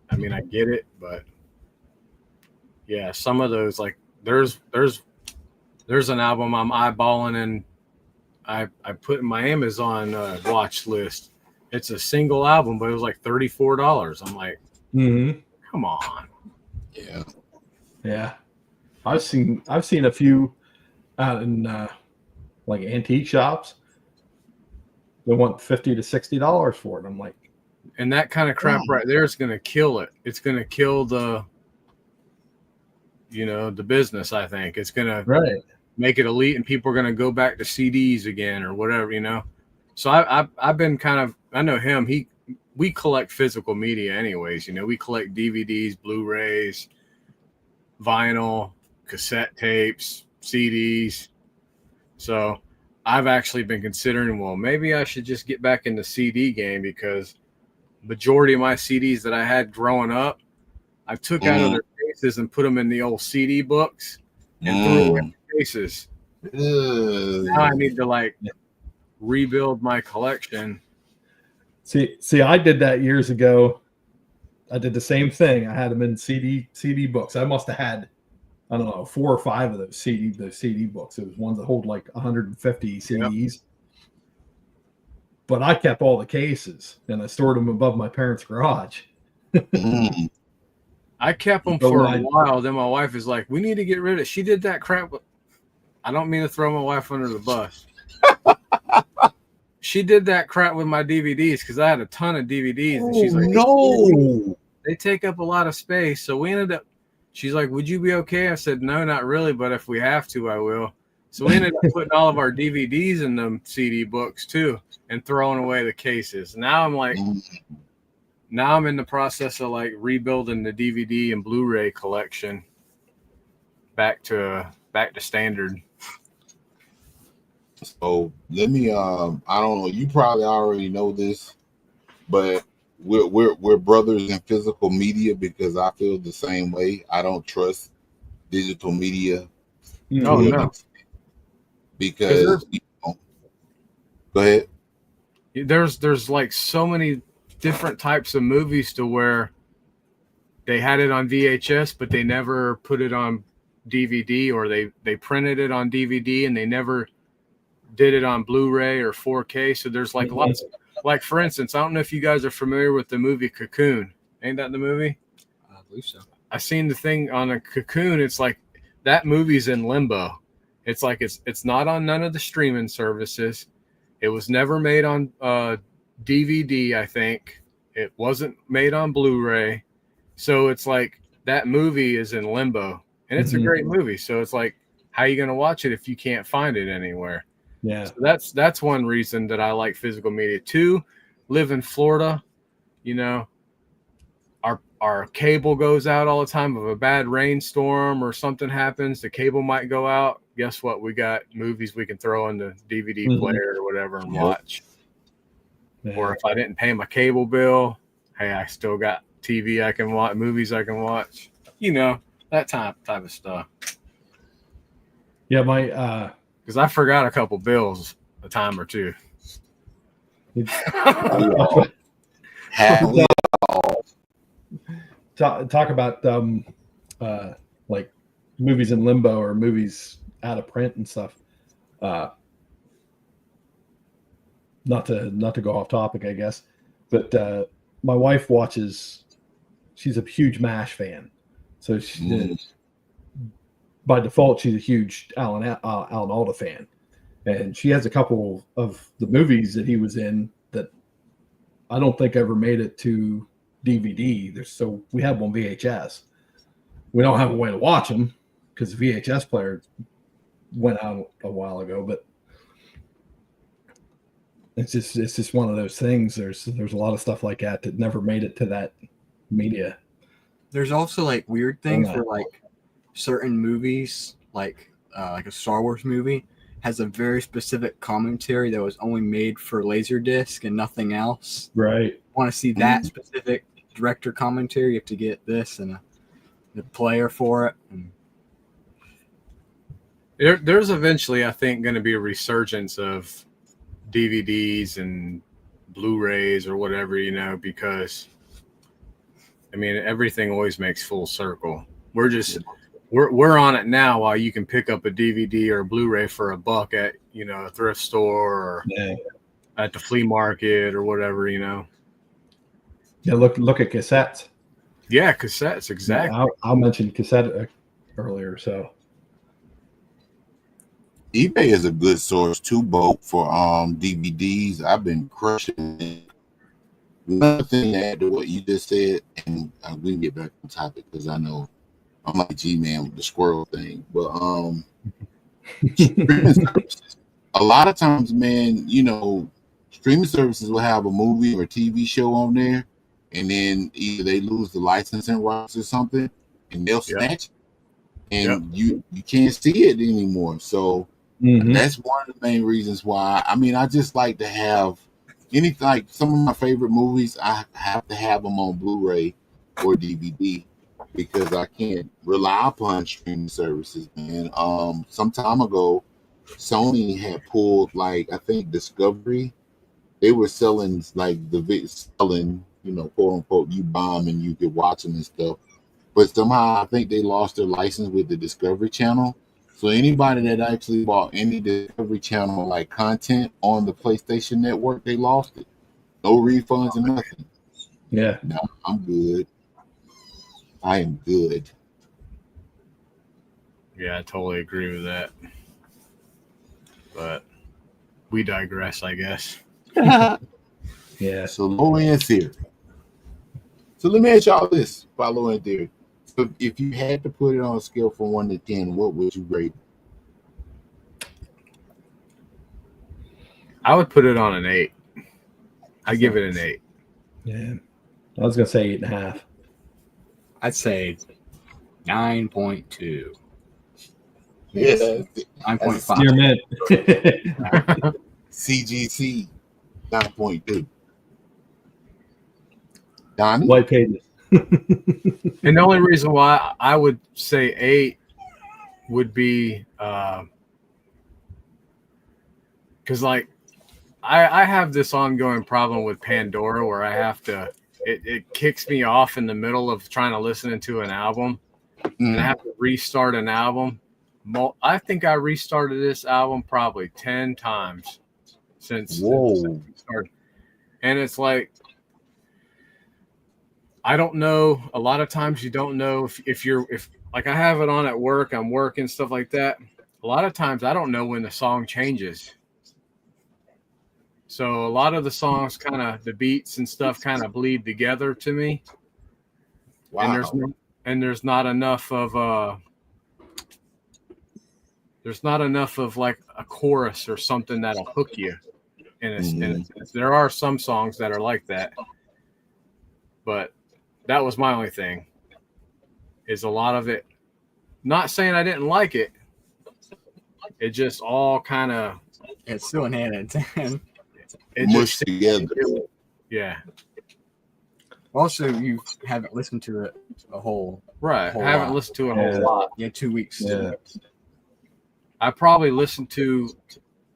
I mean, I get it, but yeah, some of those, like there's an album I'm eyeballing and I put in my Amazon watch list. It's a single album, but it was like $34. I'm like, come on. yeah. Yeah. I've seen a few out in like antique shops. They want $50 to $60 for it. I'm like, and that kind of crap right there is going to kill it. It's going to kill the business. I think it's going to make it elite, and people are going to go back to CDs again or whatever. So I've been I know him. We collect physical media anyways. We collect DVDs, Blu-rays, vinyl, cassette tapes, CDs. So I've actually been considering, well, maybe I should just get back in the CD game, because majority of my CDs that I had growing up, I took out of their cases and put them in the old CD books and threw away the cases. Now I need to rebuild my collection. See, I did that years ago. I did the same thing. I had them in CD books. I must have had, I don't know, 4 or 5 of those CD books. It was ones that hold like 150 CDs. Yep. But I kept all the cases and I stored them above my parents' garage. I kept them for a while. Then my wife is like, "We need to get rid of it." She did that crap. I don't mean to throw my wife under the bus. She did that crap with my DVDs, because I had a ton of DVDs. And she's like, no, they take up a lot of space. So we ended up, she's like, "Would you be okay?" I said, "No, not really, but if we have to, I will." So we ended up putting all of our DVDs in them CD books too and throwing away the cases. Now I'm like, now I'm in the process of rebuilding the DVD and Blu-ray collection back to standard. So let me I don't know, you probably already know this, but we're brothers in physical media, because I feel the same way. I don't trust digital media. No. Because go ahead. There's so many different types of movies to where they had it on VHS, but they never put it on DVD, or they printed it on DVD and they never did it on Blu-ray or 4K. So there's lots of, for instance, I don't know if you guys are familiar with the movie Cocoon. Ain't that the movie? I believe so. I seen the thing on a Cocoon. It's like that movie's in limbo. It's like it's not on none of the streaming services. It was never made on DVD, I think. It wasn't made on Blu-ray. So it's like that movie is in limbo. And it's a great movie. So it's like, how are you going to watch it if you can't find it anywhere? Yeah. So that's one reason that I like physical media. 2, live in Florida. Our cable goes out all the time. If a bad rainstorm or something happens, the cable might go out. Guess what? We got movies we can throw in the DVD player or whatever and watch. Yeah. Or if I didn't pay my cable bill, hey, I still got TV I can watch, movies I can watch. That type of stuff. Yeah, my because I forgot a couple bills a time or two. Talk about movies in limbo or movies out of print and stuff. Not to go off topic, I guess, but my wife watches. She's a huge MASH fan, so by default she's a huge Alan Alda fan, and she has a couple of the movies that he was in that I don't think ever made it to DVD. So we have one VHS. We don't have a way to watch them because the VHS player went out a while ago. it's just one of those things. There's a lot of stuff like that never made it to that media. There's also like weird things where like certain movies, like a Star Wars movie, has a very specific commentary that was only made for Laserdisc and nothing else. Right. Want to see that specific director commentary? You have to get this and the player for it. And There's eventually, I think, going to be a resurgence of DVDs and Blu-rays or whatever, because I mean, everything always makes full circle. We're on it now while you can pick up a DVD or a Blu-ray for $1 at, a thrift store or at the flea market or whatever, Yeah, look at cassettes. Yeah, cassettes, exactly. Yeah, I'll mention cassette earlier, so. eBay is a good source too, Bo, for DVDs. I've been crushing it. Another thing to add to what you just said, and we can get back on topic because I know I'm like G-Man with the squirrel thing, but streaming services, a lot of times, man, streaming services will have a movie or TV show on there, and then either they lose the licensing rights or something, and they'll snatch it, and you can't see it anymore. So that's one of the main reasons why. I mean, I just like to have anything, like some of my favorite movies, I have to have them on Blu-ray or DVD because I can't rely upon streaming services, man. Some time ago, Sony had pulled, like, I think Discovery. They were selling, like, quote unquote, you buy them and you could watch them and stuff. But somehow I think they lost their license with the Discovery Channel. So anybody that actually bought any Discovery Channel like content on the PlayStation Network, they lost it. No refunds or nothing. Yeah. No, I'm good. I am good. Yeah, I totally agree with that. But we digress, I guess. Yeah. So low end theory. So let me ask y'all this: follow in theory. So if you had to put it on a scale from 1 to 10, what would you rate it? I would put it on an 8. I'd give it an 8. Yeah. I was gonna say 8.5. I'd say 9.2. Yeah, 9.5. Dear man. CGC 9.2. Donnie? White pages. And the only reason why I would say 8 would be because, like, I have this ongoing problem with Pandora where I have to, it kicks me off in the middle of trying to listen to an album, and I have to restart an album. I think I restarted this album probably 10 times since we started. And it's like, I don't know. A lot of times you don't know if like I have it on at work, I'm working, stuff like that. A lot of times I don't know when the song changes. So a lot of the songs the beats and stuff kind of bleed together to me. Wow. And there's not enough of like a chorus or something that'll hook you in a sense. There are some songs that are like that. But that was my only thing, is a lot of it, not saying I didn't like it, it just all kind of, It's still an 8 out of 10. it mushed just together. Yeah. Also, you haven't listened to it a whole. Right. Whole I haven't lot. listened to it a whole lot. Yeah, 2 weeks. Yeah. I probably listened to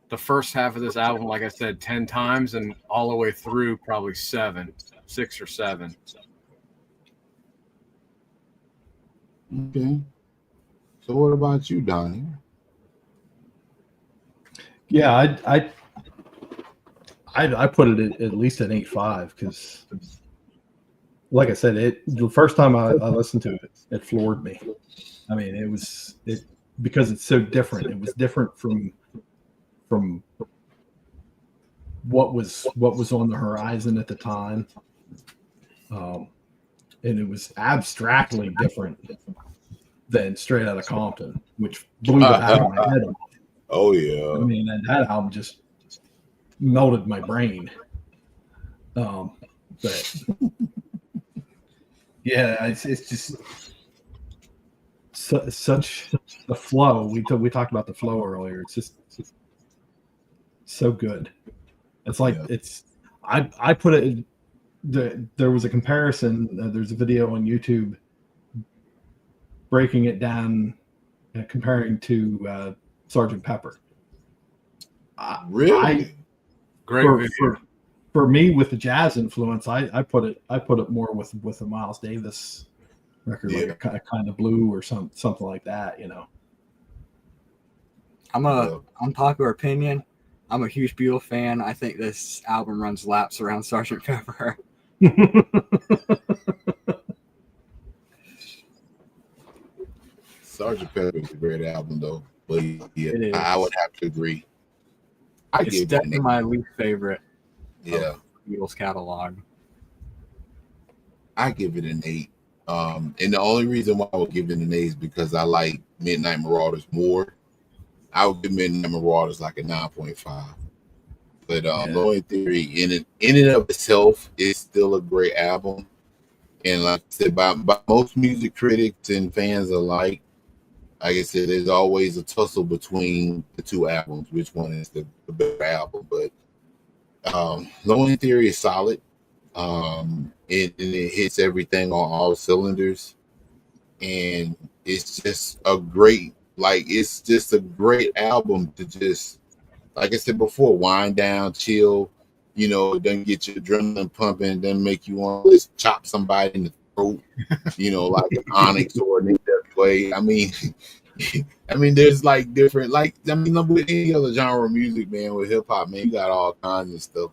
the first half of this album, like I said, 10 times, and all the way through probably 6 or 7. Okay. So what about you, Donnie? Yeah, I put it at least an 8.5 because, like I said, the first time I listened to it, it floored me. I mean, it because it's so different. It was different from what was on the horizon at the time, and it was abstractly different than Straight Outta Compton, which blew the out of my head. Oh yeah. I mean, that album just melted my brain. But yeah, it's just such the flow. We talked about the flow earlier. It's just so good. It's like I put it. There was a comparison. There's a video on YouTube breaking it down, comparing to Sergeant Pepper. Really? Great video. For me, with the jazz influence, I put it more with a Miles Davis record, like a kind of blue or something like that. Unpopular opinion. I'm a huge Beatle fan. I think this album runs laps around Sgt. Pepper. Sgt. Pepper is a great album, though. But It I is. would have to agree. It's definitely my least favorite Yeah, Beatles catalog. I give it an 8. And the only reason why I would give it an 8 is because I like Midnight Marauders more. I would give Midnight Marauders like a 9.5. But Low End Theory in and of itself is still a great album. And like I said, by most music critics and fans alike, like I said, there's always a tussle between the two albums, which one is the better album. But Low End Theory is solid. It hits everything on all cylinders. And it's just a great album to just, like I said before, wind down, chill, doesn't get your adrenaline pumping, doesn't make you want to just chop somebody in the throat, like an Onyx or an Way. I mean, there's like different, with any other genre of music, man, with hip hop, man, you got all kinds of stuff.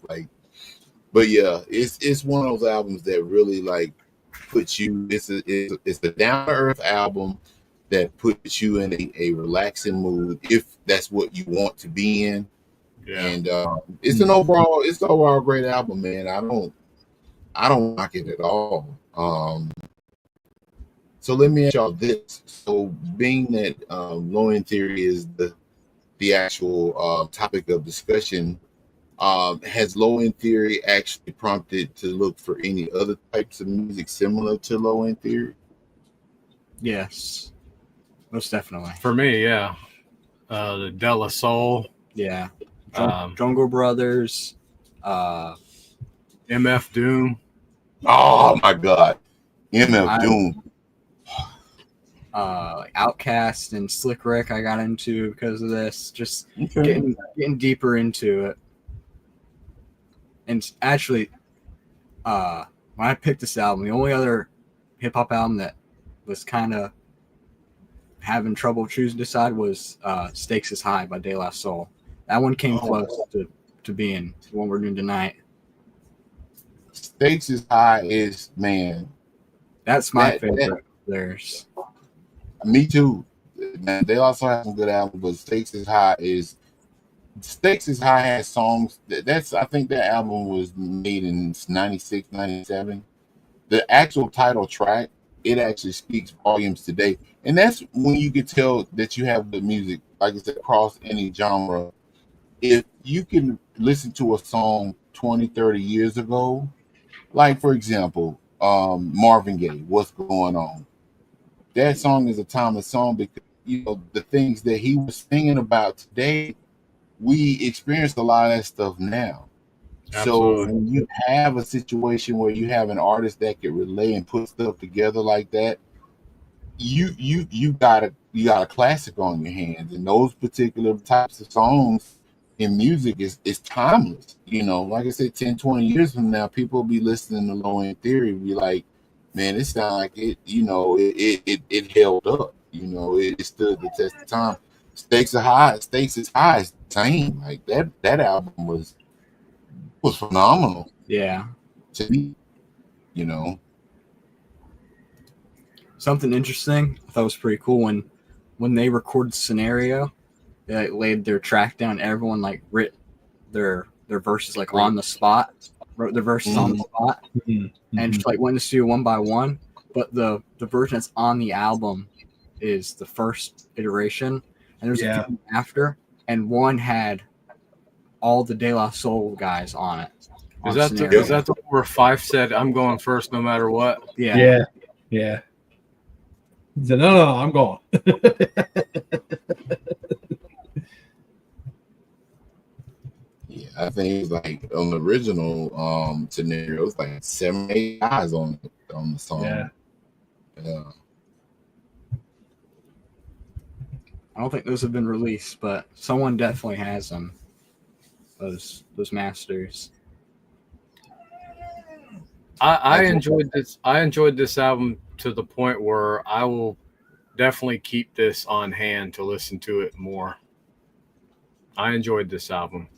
But yeah, it's one of those albums that really like puts you. It's a down to earth album that puts you in a relaxing mood if that's what you want to be in. Yeah. And it's an overall great album, man. I don't like it at all. So let me ask y'all this. So being that Low End Theory is the actual topic of discussion, has Low End Theory actually prompted to look for any other types of music similar to Low End Theory? Yes, most definitely. For me, yeah. The De La Soul. Yeah. Um, Jungle Brothers. MF Doom. Oh my God, MF Doom. Outkast and Slick Rick I got into because of this. Just getting deeper into it. And actually, when I picked this album, the only other hip hop album that was kind of having trouble choosing to decide was Stakes is High by De La Soul. That one came close to being the one we're doing tonight. Stakes is High is, man. That's my favorite. Theirs. Me too. Man, they also have some good albums, but Stakes is High has songs I think that album was made in 96, 97. The actual title track, it actually speaks volumes today. And that's when you can tell that you have good music, like I said, across any genre. If you can listen to a song 20, 30 years ago, like for example, Marvin Gaye, What's Going On? That song is a timeless song because the things that he was singing about today, we experience a lot of that stuff now. Absolutely. So when you have a situation where you have an artist that can relay and put stuff together like that, you got a classic on your hands. And those particular types of songs in music is timeless. Like I said, 10, 20 years from now, people will be listening to Low End Theory, be like, man, it sounds like it, it held up. It stood the test of time. Stakes is High, same. Like that album was phenomenal. Yeah. To me, Something interesting I thought was pretty cool when they recorded Scenario, they laid their track down. Everyone writ their verses on the spot, wrote their verses on the spot, and just went in the studio one by one. But the version that's on the album is the first iteration, and there's a few after, and one had all the De La Soul guys on it. Is that the one where Fife said, "I'm going first, no matter what"? Yeah. Yeah. He said, no, I'm going. Yeah, I think it was like on the original scenario, it was like 7, 8 guys on the song. Yeah. Yeah. I don't think those have been released, but someone definitely has them. Those masters. I enjoyed this. I enjoyed this album to the point where I will definitely keep this on hand to listen to it more. I enjoyed this album,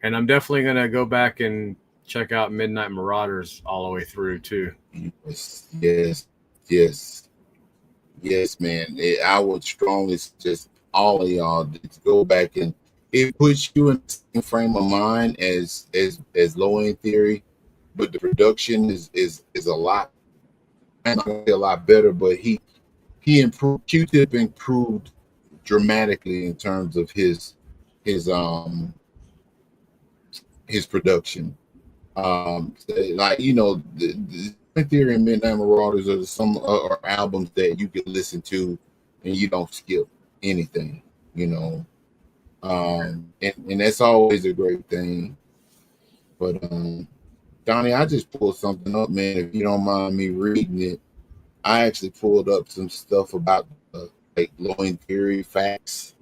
and I'm definitely gonna go back and check out Midnight Marauders all the way through too. Yes, man. I would strongly suggest all of y'all to go back, and it puts you in the same frame of mind as Low End Theory, but the production is a lot. I'm not gonna say a lot better, but he improved. Q-Tip improved dramatically in terms of his production. Like, you know, the Theory and Midnight Marauders are some are albums that you can listen to and you don't skip anything, you know. And that's always a great thing. But Donnie, I just pulled something up, man. If you don't mind me reading it, I actually pulled up some stuff about like Low End Theory facts.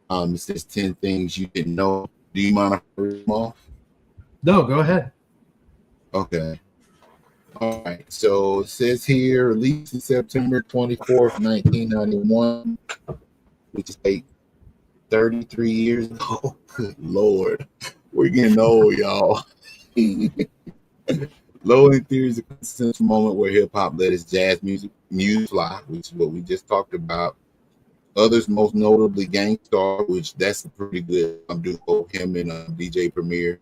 It says 10 things you didn't know. Do you mind if I read them off? No, go ahead. Okay. All right. So it says here, released in September 24th, 1991, which is like 33 years ago. Good Lord. We're getting old, y'all. Low End Theory is a quintessential moment where hip hop let its jazz music fly, which is what we just talked about. Others, most notably Gang Starr, which that's a pretty good duo, him and DJ Premier,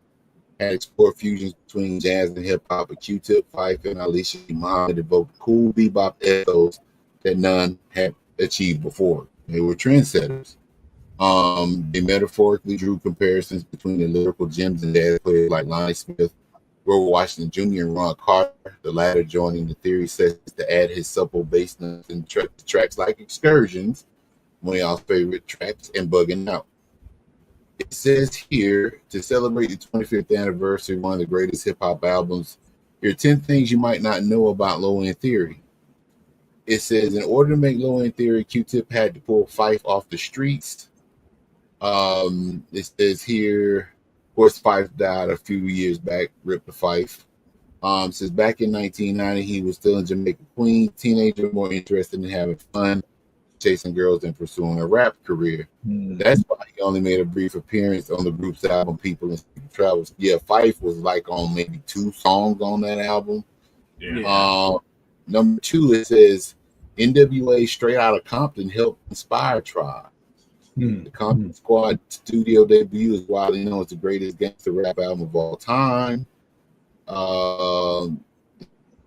had explored fusions between jazz and hip hop. A Q-Tip, Fife, and Alicia Muhammad evoked cool bebop ethos that none had achieved before. They were trendsetters. They metaphorically drew comparisons between the lyrical gems and jazz players like Lonnie Smith, Grover Washington Jr., and Ron Carter, the latter joining the Theory sessions to add his supple bass notes and tracks like Excursions, one of y'all's favorite tracks, and Bugging Out. It says here, to celebrate the 25th anniversary of one of the greatest hip-hop albums, here are 10 things you might not know about Low End Theory. It says, in order to make Low End Theory, Q-Tip had to pull Fife off the streets. It says here, of course, Fife died a few years back, rip the Fife. Says back in 1990, he was still in Jamaica, Queens, teenager, more interested in having fun, chasing girls, and pursuing a rap career. That's why he only made a brief appearance on the group's album, People in Secret Travels. Yeah, Fife was like on maybe 2 songs on that album. Yeah. Number 2, it says NWA Straight Outta Compton helped inspire Tribe. The Compton Squad studio debut is widely known as the greatest gangster rap album of all time.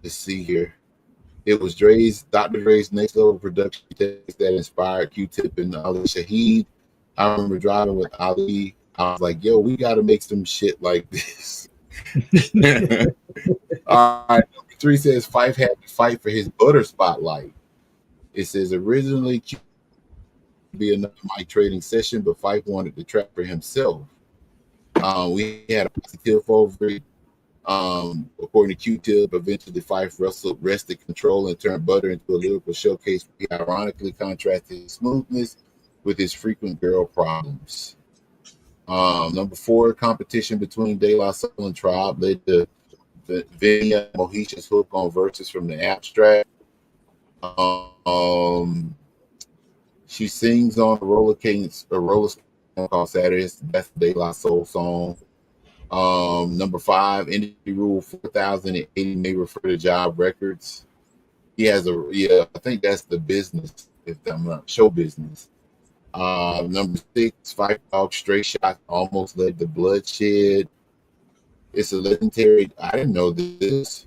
Let's see here. It was Dr. Dre's next level production that inspired Q-Tip and Ali Shaheed. I remember driving with Ali. I was like, yo, we got to make some shit like this. All right. Number 3 says Fife had to fight for his butter spotlight. It says originally Q be another mic trading session, but Fife wanted the track for himself. We had a positive over it. According to Q-Tip, eventually Fife wrested control and turned Butter into a lyrical showcase. He ironically contrasted his smoothness with his frequent girl problems. Number 4, competition between De La Soul and Tribe led to Vinia Mohician's hook on verses from the Abstract. She sings on a roller skating called Saturdays. That's the De La Soul song. Number 5, Industry Rule 4080 may refer to Job Records. He has I think that's the business, if I'm not show business. Number 6, Fife Dog Straight Shot almost led to bloodshed. It's a legendary. I didn't know this.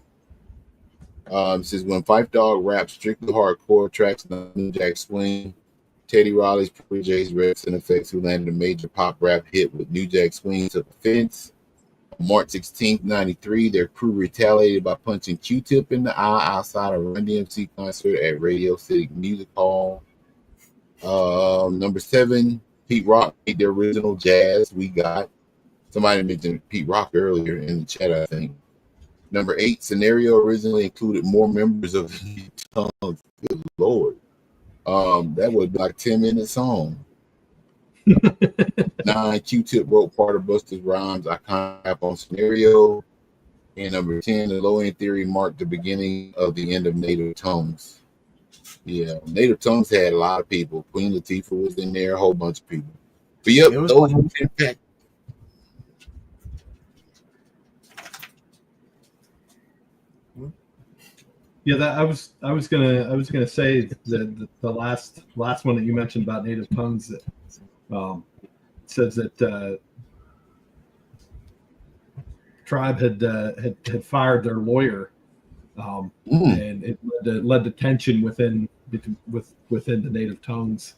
It says when Fife Dog raps strictly hardcore tracks on New Jack Swing, Teddy Riley's protégés, Rex and Effects, who landed a major pop rap hit with New Jack Swing, took offense. March 16th, 93, their crew retaliated by punching Q-Tip in the eye outside a Run DMC concert at Radio City Music Hall. Number 7, Pete Rock made the original Jazz We Got. Somebody mentioned Pete Rock earlier in the chat, I think. Number 8, Scenario originally included more members of the Tongues. Good Lord. That was like a 10-minute song. 9, Q-Tip wrote part of Busta's Rhymes' iconic rap on Scenario. And number 10, The Low End Theory marked the beginning of the end of Native Tongues. Yeah, Native Tongues had a lot of people. Queen Latifah was in there, a whole bunch of people. But yep, those were in fact. Yeah, that I was gonna say that the last one that you mentioned about Native Tongues that says that Tribe had fired their lawyer, and it led to tension within the Native Tongues.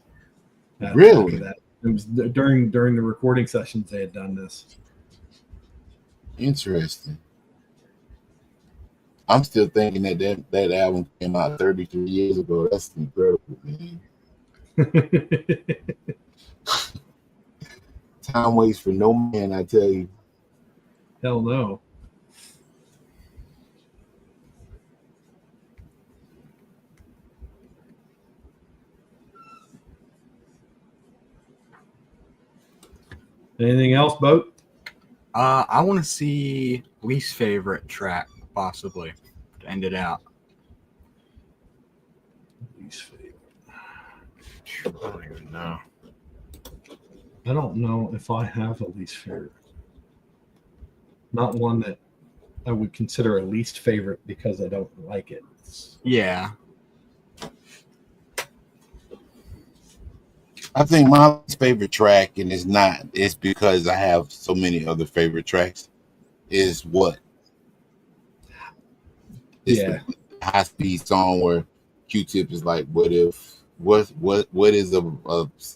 Really? That. It was during the recording sessions they had done this. Interesting. I'm still thinking that album came out 33 years ago. That's incredible, man. Time waits for no man, I tell you. Hell no. Anything else, Boat? I want to see least favorite track, possibly, to end it out. Least favorite. I don't even know. I don't know if I have a least favorite. Not one that I would consider a least favorite because I don't like it. Yeah. I think my favorite track, and it's because I have so many other favorite tracks, is What? It's the high speed song where Q-Tip is like, what is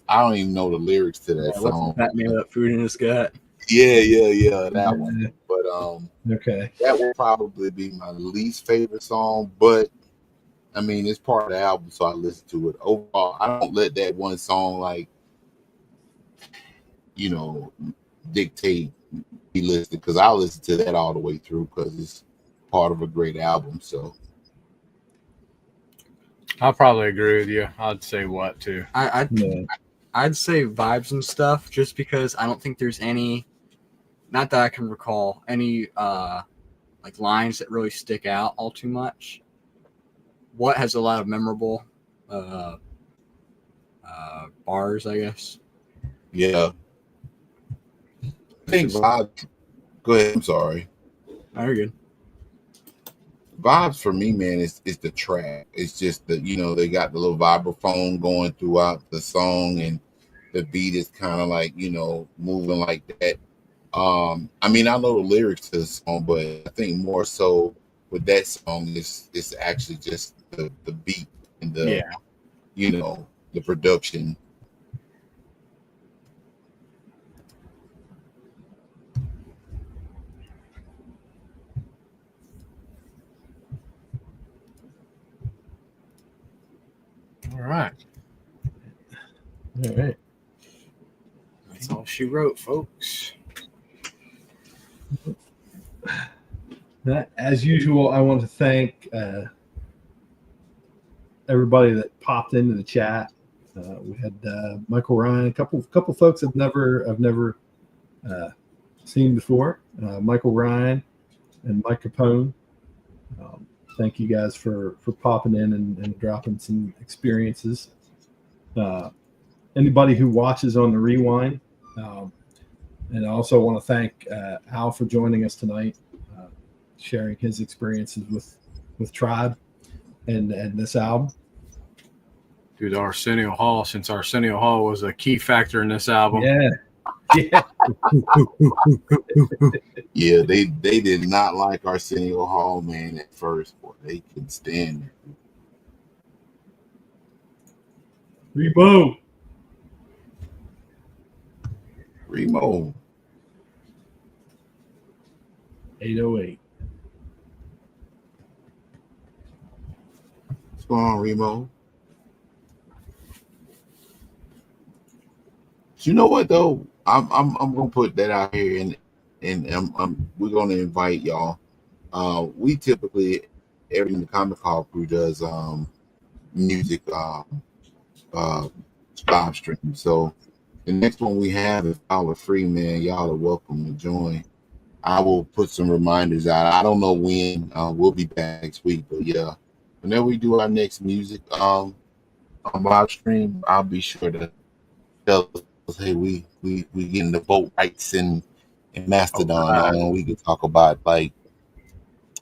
I don't even know the lyrics to that song. What's that made up food in his gut? Yeah, that one. But okay, that would probably be my least favorite song. But I mean, it's part of the album, so I listen to it. Overall, I don't let that one song dictate be listed, because I listen to that all the way through because it's part of a great album. So I'll probably agree with you. I'd say What too. I'd say Vibes and Stuff, just because I don't think there's any, not that I can recall, any like lines that really stick out all too much. What has a lot of memorable bars, I guess. Yeah. I think Vibes. Go ahead. I'm sorry. Oh, you're good. Vibes for me, man, is the track. It's just that, they got the little vibraphone going throughout the song, and the beat is kind of like, moving like that. I mean, I know the lyrics to the song, but I think more so with that song is actually just the beat and the the production. All right. That's all she wrote, folks. As usual, I want to thank everybody that popped into the chat. We had Michael Ryan, a couple folks I've never seen before. Michael Ryan and Mike Capone. Thank you guys for popping in and dropping some experiences. Anybody who watches on the rewind, and I also want to thank Al for joining us tonight, sharing his experiences with Tribe and this album. Dude, Arsenio Hall, since Arsenio Hall was a key factor in this album. Yeah. Yeah, they did not like Arsenio Hall, man, at first. Boy, they couldn't stand it. Rebo. Remo. 808. What's going on, Remo? You know what though? I'm gonna put that out here, and we're gonna invite y'all. We typically every the Comic Call crew does music live stream. So the next one we have, if y'all are free, man, y'all are welcome to join. I will put some reminders out. I don't know when. We'll be back next week, but yeah, whenever we do our next music live stream, I'll be sure to tell us, hey, we getting the vote rights and Mastodon on. We can talk about like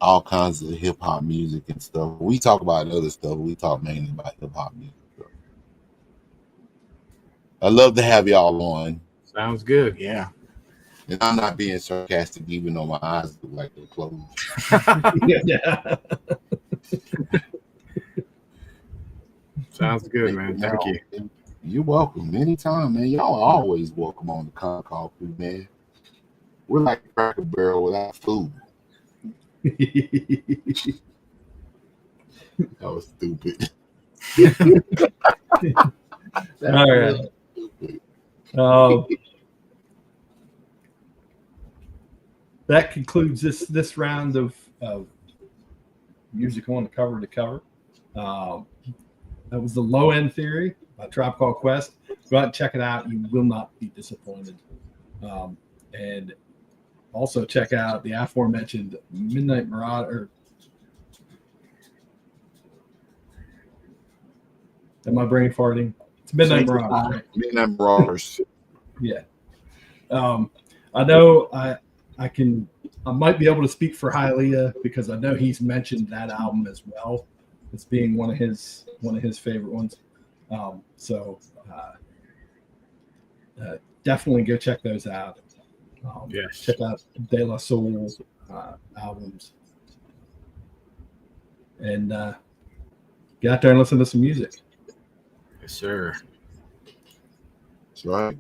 all kinds of hip hop music and stuff. We talk about other stuff. We talk mainly about hip hop music. So. I love to have y'all on. Sounds good. Yeah. And I'm not being sarcastic, even though my eyes look like they're closed. Yeah. Sounds good, man. Thank you. You're welcome. Anytime, man. Y'all are always welcome on the Comic Call crew, man. We're like Cracker Barrel without food. That was stupid. All right. That concludes this round of music on the cover to cover. That was the Low End Theory by Tribe Called Quest. Go out and check it out. You will not be disappointed. And also check out the aforementioned Midnight Marauder. Am I brain farting? It's Midnight Marauders. Right? Midnight Marauders. Yeah. I know I might be able to speak for Hialeah because I know he's mentioned that album as well as being one of his favorite ones. So definitely go check those out. Yes. Check out De La Soul albums. And get out there and listen to some music. Yes, sir. That's right.